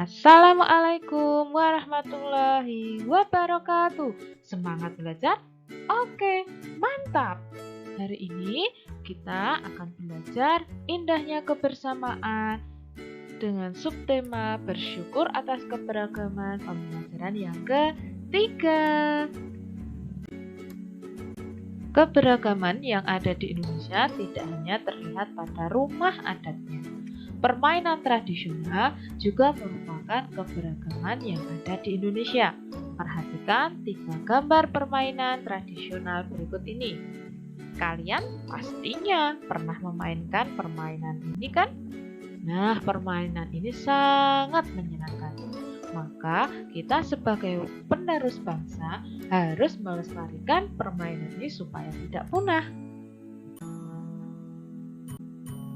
Assalamualaikum warahmatullahi wabarakatuh. Semangat belajar? Oke, mantap. Hari ini kita akan belajar indahnya kebersamaan dengan subtema bersyukur atas keberagaman pembelajaran yang ketiga. Keberagaman yang ada di Indonesia tidak hanya terlihat pada rumah adatnya. Permainan tradisional juga merupakan keberagaman yang ada di Indonesia. Perhatikan 3 gambar permainan tradisional berikut ini. Kalian pastinya pernah memainkan permainan ini kan? Nah, permainan ini sangat menyenangkan. Maka kita sebagai penerus bangsa harus melestarikan permainan ini supaya tidak punah.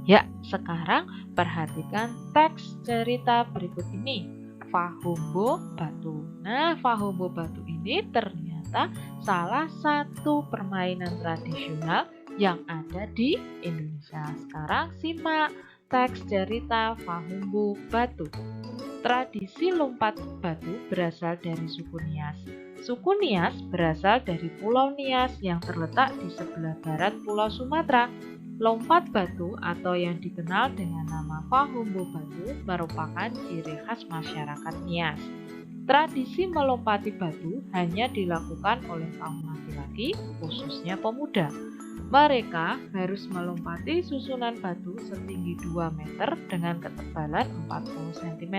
Ya, sekarang perhatikan teks cerita berikut ini. Fahumbo Batu. Nah, Fahumbo Batu ini ternyata salah satu permainan tradisional yang ada di Indonesia. Sekarang simak teks cerita Fahumbo Batu. Tradisi lompat batu berasal dari suku Nias. Suku Nias berasal dari Pulau Nias yang terletak di sebelah barat Pulau Sumatera. Lompat batu atau yang dikenal dengan nama Fahumbo Batu merupakan ciri khas masyarakat Nias. Tradisi melompati batu hanya dilakukan oleh kaum laki-laki, khususnya pemuda. Mereka harus melompati susunan batu setinggi 2 meter dengan ketebalan 40 cm.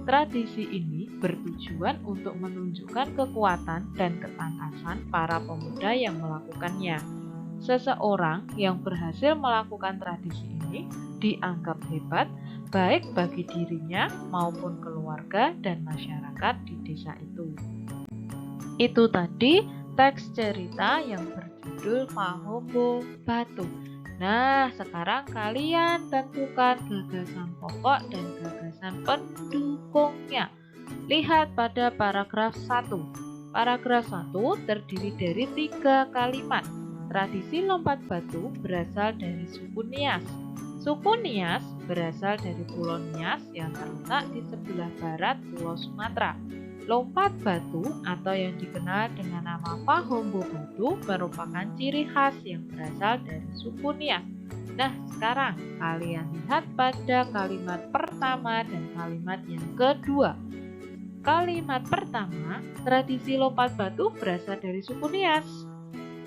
Tradisi ini bertujuan untuk menunjukkan kekuatan dan ketangkasan para pemuda yang melakukannya. Seseorang yang berhasil melakukan tradisi ini dianggap hebat baik bagi dirinya maupun keluarga dan masyarakat di desa itu. Itu tadi teks cerita yang berjudul Fahumbo Batu. Nah, sekarang kalian tentukan gagasan pokok dan gagasan pendukungnya. Lihat pada paragraf 1. Paragraf 1 terdiri dari 3 kalimat. Tradisi lompat batu berasal dari suku Nias. Suku Nias berasal dari Pulau Nias yang terletak di sebelah barat Pulau Sumatera. Lompat batu atau yang dikenal dengan nama Fahumbo Batu merupakan ciri khas yang berasal dari suku Nias. Nah, sekarang kalian lihat pada kalimat pertama dan kalimat yang kedua. Kalimat pertama, tradisi lompat batu berasal dari suku Nias.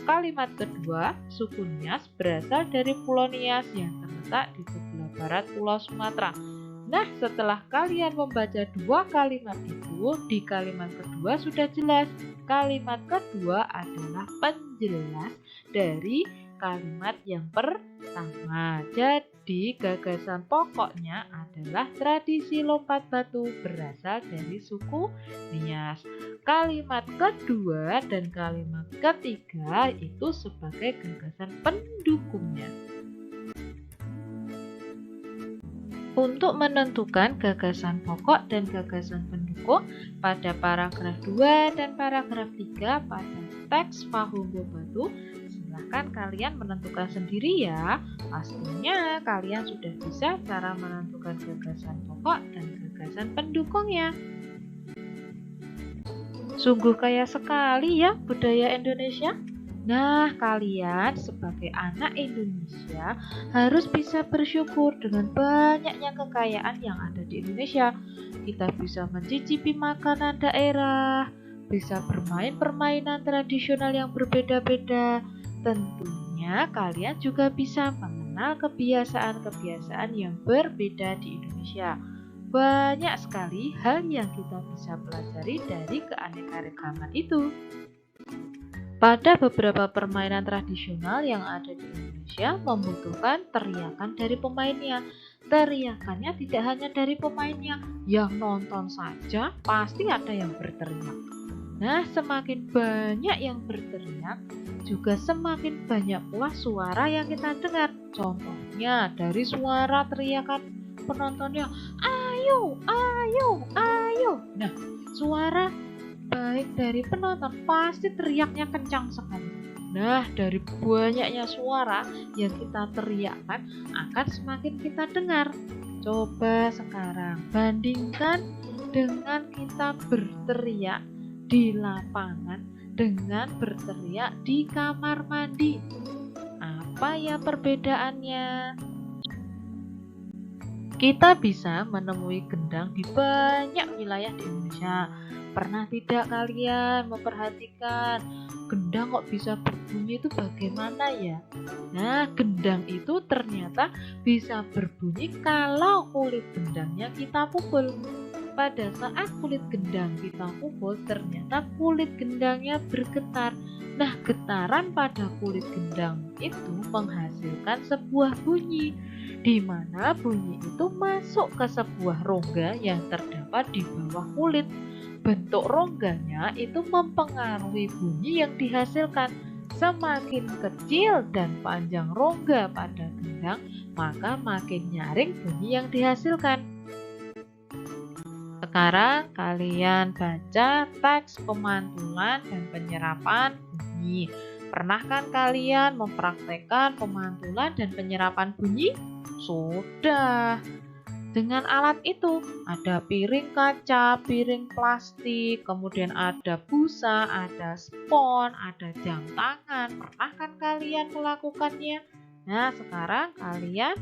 Kalimat kedua, suku Nias berasal dari Pulau Nias yang terletak di sebelah barat Pulau Sumatera. Nah, setelah kalian membaca 2 kalimat itu, di kalimat kedua sudah jelas. Kalimat kedua adalah penjelas dari kalimat yang pertama. Jadi, gagasan pokoknya adalah tradisi lompat batu berasal dari suku Nias. Kalimat kedua dan kalimat ketiga itu sebagai gagasan pendukungnya. Untuk menentukan gagasan pokok dan gagasan pendukung pada paragraf 2 dan paragraf 3 pada teks Fahumbo Batu, silahkan kalian menentukan sendiri ya. Pastinya kalian sudah bisa cara menentukan gagasan pokok dan gagasan pendukungnya. Sungguh kaya sekali ya budaya Indonesia. Nah, kalian sebagai anak Indonesia harus bisa bersyukur dengan banyaknya kekayaan yang ada di Indonesia. Kita bisa mencicipi makanan daerah, bisa bermain permainan tradisional yang berbeda-beda. Tentunya kalian juga bisa mengenal kebiasaan-kebiasaan yang berbeda di Indonesia. Banyak sekali hal yang kita bisa pelajari dari keanekaragaman itu. Pada beberapa permainan tradisional yang ada di Indonesia membutuhkan teriakan dari pemainnya. Teriakannya tidak hanya dari pemainnya, yang nonton saja pasti ada yang berteriak. Nah, semakin banyak yang berteriak, juga semakin banyak pula suara yang kita dengar. Contohnya dari suara teriakan penontonnya, ayo, ayo, ayo. Nah, suara baik dari penonton pasti teriaknya kencang sekali. Nah, dari banyaknya suara yang kita teriakkan akan semakin kita dengar. Coba sekarang bandingkan dengan kita berteriak di lapangan dengan berteriak di kamar mandi. Apa ya perbedaannya? Kita bisa menemui gendang di banyak wilayah di Indonesia. Pernah tidak kalian memperhatikan gendang kok bisa berbunyi itu bagaimana ya? Nah, gendang itu ternyata bisa berbunyi kalau kulit gendangnya kita pukul. Pada saat kulit gendang kita pukul, ternyata kulit gendangnya bergetar. Nah, getaran pada kulit gendang itu menghasilkan sebuah bunyi, di mana bunyi itu masuk ke sebuah rongga yang terdapat di bawah kulit. Bentuk rongganya itu mempengaruhi bunyi yang dihasilkan. Semakin kecil dan panjang rongga pada gendang, maka makin nyaring bunyi yang dihasilkan. Sekarang kalian baca teks pemantulan dan penyerapan bunyi. Pernah kan kalian mempraktekkan pemantulan dan penyerapan bunyi? Sudah. Dengan alat itu ada piring kaca, piring plastik, kemudian ada busa, ada spons, ada jam tangan. Pernah kan kalian melakukannya? Nah, sekarang kalian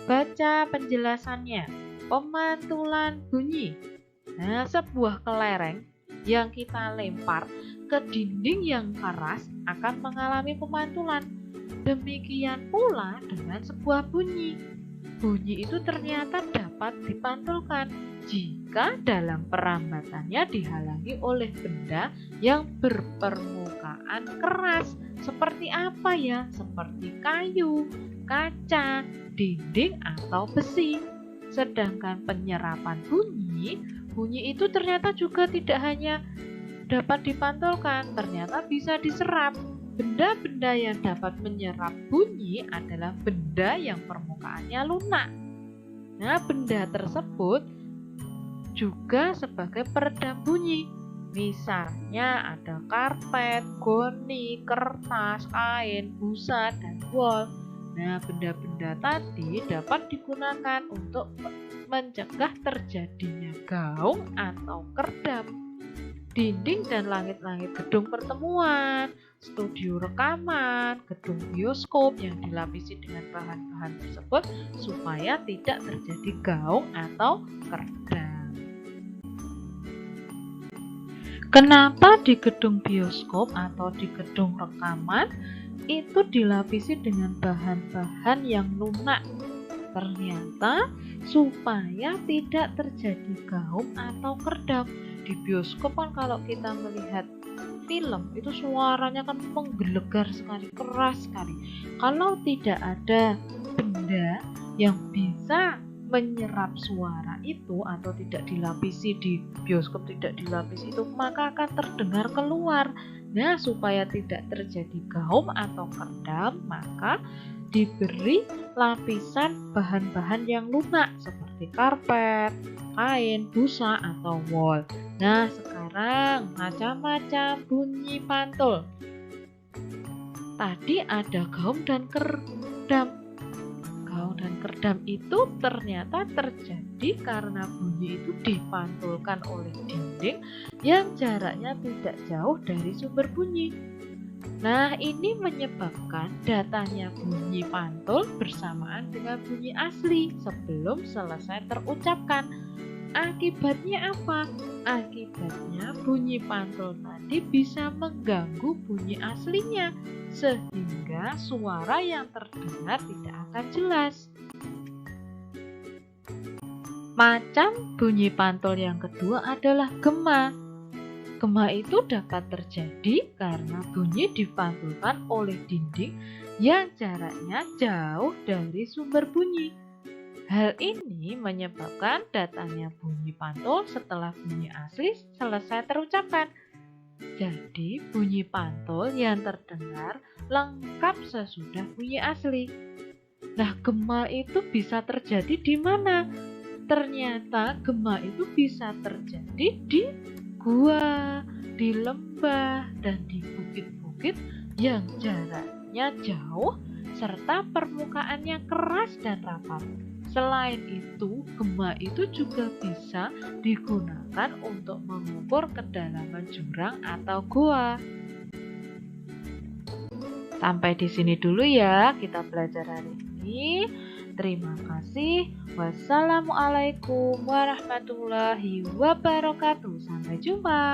baca penjelasannya. Pemantulan bunyi. Nah, sebuah kelereng yang kita lempar ke dinding yang keras akan mengalami pemantulan. Demikian pula dengan sebuah bunyi. Bunyi itu ternyata dapat dipantulkan jika dalam perambatannya dihalangi oleh benda yang berpermukaan keras. Seperti apa ya? Seperti kayu, kaca, dinding, atau besi. Sedangkan penyerapan bunyi itu ternyata juga tidak hanya dapat dipantulkan, ternyata bisa diserap. Benda-benda yang dapat menyerap bunyi adalah benda yang permukaannya lunak. Nah, benda tersebut juga sebagai peredam bunyi. Misalnya ada karpet, goni, kertas, kain, busa, dan wol. Nah, benda-benda tadi dapat digunakan untuk mencegah terjadinya gaung atau kerdam. Dinding dan langit-langit gedung pertemuan, studio rekaman, gedung bioskop yang dilapisi dengan bahan-bahan tersebut supaya tidak terjadi gaung atau kerdam. Kenapa di gedung bioskop atau di gedung rekaman itu dilapisi dengan bahan-bahan yang lunak? Ternyata supaya tidak terjadi gaung atau kerdam. Di bioskop kan kalau kita melihat film itu suaranya kan menggelegar sekali, keras sekali. Kalau tidak ada benda yang bisa menyerap suara itu atau tidak dilapisi di bioskop, tidak dilapisi itu, maka akan terdengar keluar. Nah, supaya tidak terjadi gaung atau kerdam, maka diberi lapisan bahan-bahan yang lunak seperti karpet, kain, busa, atau wol. Nah, sekarang macam-macam bunyi pantul. Tadi ada gaung dan kerdam. Gaung dan kerdam itu ternyata terjadi karena bunyi itu dipantulkan oleh dinding yang jaraknya tidak jauh dari sumber bunyi. Nah, ini menyebabkan datanya bunyi pantul bersamaan dengan bunyi asli sebelum selesai terucapkan. Akibatnya apa? Akibatnya bunyi pantul tadi bisa mengganggu bunyi aslinya, sehingga suara yang terdengar tidak akan jelas. Macam bunyi pantul yang kedua adalah gema. Gema itu dapat terjadi karena bunyi dipantulkan oleh dinding yang jaraknya jauh dari sumber bunyi. Hal ini menyebabkan datangnya bunyi pantul setelah bunyi asli selesai terucapkan. Jadi bunyi pantul yang terdengar lengkap sesudah bunyi asli. Nah, gema itu bisa terjadi di mana? Ternyata gema itu bisa terjadi di gua, di lembah, dan di bukit-bukit yang jaraknya jauh serta permukaannya keras dan rapat. Selain itu, gema itu juga bisa digunakan untuk mengukur kedalaman jurang atau goa. Sampai di sini dulu ya kita belajar hari ini. Terima kasih. Wassalamualaikum warahmatullahi wabarakatuh. Sampai jumpa.